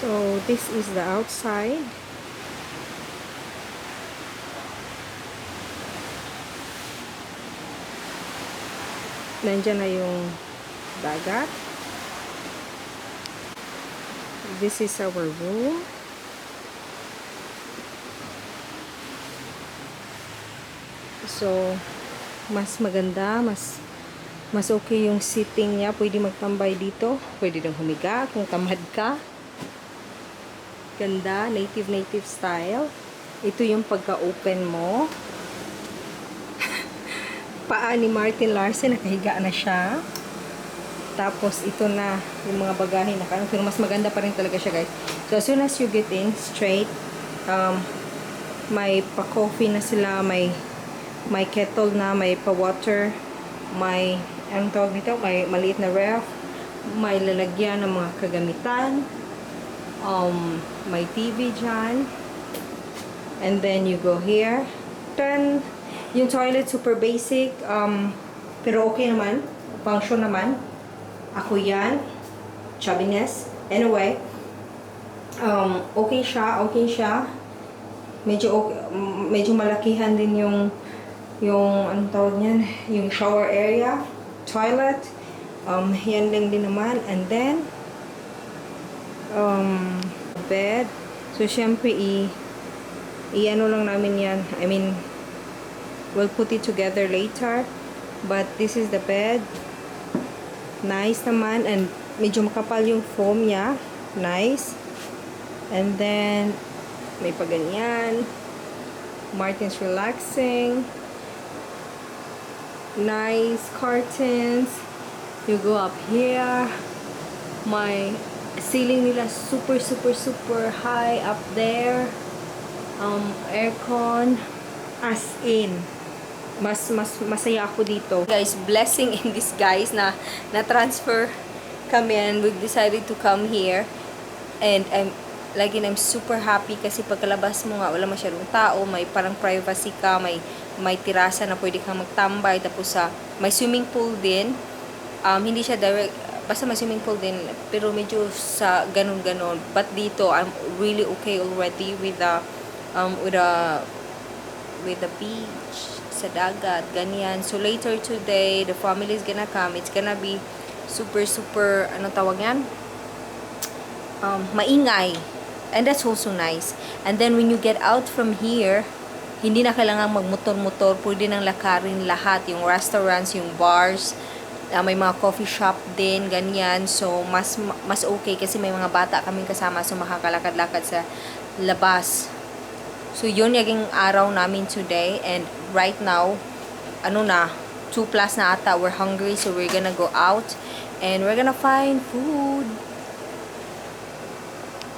So, this is the outside. Nandyan na yung dagat. This is our room. So, mas maganda, mas okay yung seating niya. Pwede magtambay dito. Pwede nang humiga kung tamad ka. Ganda, native style. Ito yung pagka-open mo. Paa ni Martin Larsen, nakahiga na siya. Tapos, ito na yung mga bagahe na kanon. Pero mas maganda pa rin talaga siya, guys. So, as soon as you get in, straight, may pa-coffee na sila, may kettle na, may pa-water, may, anong tawag dito? May maliit na ref, may lalagyan ng mga kagamitan, may TV dyan, and then you go here. Then, yung toilet, super basic, pero okay naman, function naman. Ako yan, chubbiness. Anyway, okay siya. Medyo malakihan din yung anong tawag niyan, yung shower area, toilet, yan lang din naman. And then, bed. So, syempre, i-ano lang namin yan. I mean, we'll put it together later. But, this is the bed. Nice naman. And, medyo makapal yung foam niya. Nice. And then, may paganyan. Martin's relaxing. Nice curtains. You go up here. My ceiling nila super high up there. Aircon. As in, mas masaya ako dito. Guys, blessing in disguise na transfer kami and we decided to come here. And I'm super happy kasi pagkalabas mo nga, wala masyadong tao, may parang privacy ka, may terasa na pwede kang magtambay, tapos may swimming pool din. Hindi siya direct, basta may swimming pool din, pero medyo sa ganun-ganon. But dito, I'm really okay already with the beach, sa dagat, ganyan. So later today, the family is gonna come. It's gonna be super, ano tawag yan? Maingay. And that's also nice. And then when you get out from here, hindi na kailangan magmotor-motor, pwede nang lakarin lahat, yung restaurants, yung bars, may mga coffee shop din, ganyan. So mas okay kasi may mga bata kaming kasama, so makakalakad-lakad sa labas. So yun yung araw namin today, and right now 2 plus na ata, we're hungry, so we're gonna go out and we're gonna find food.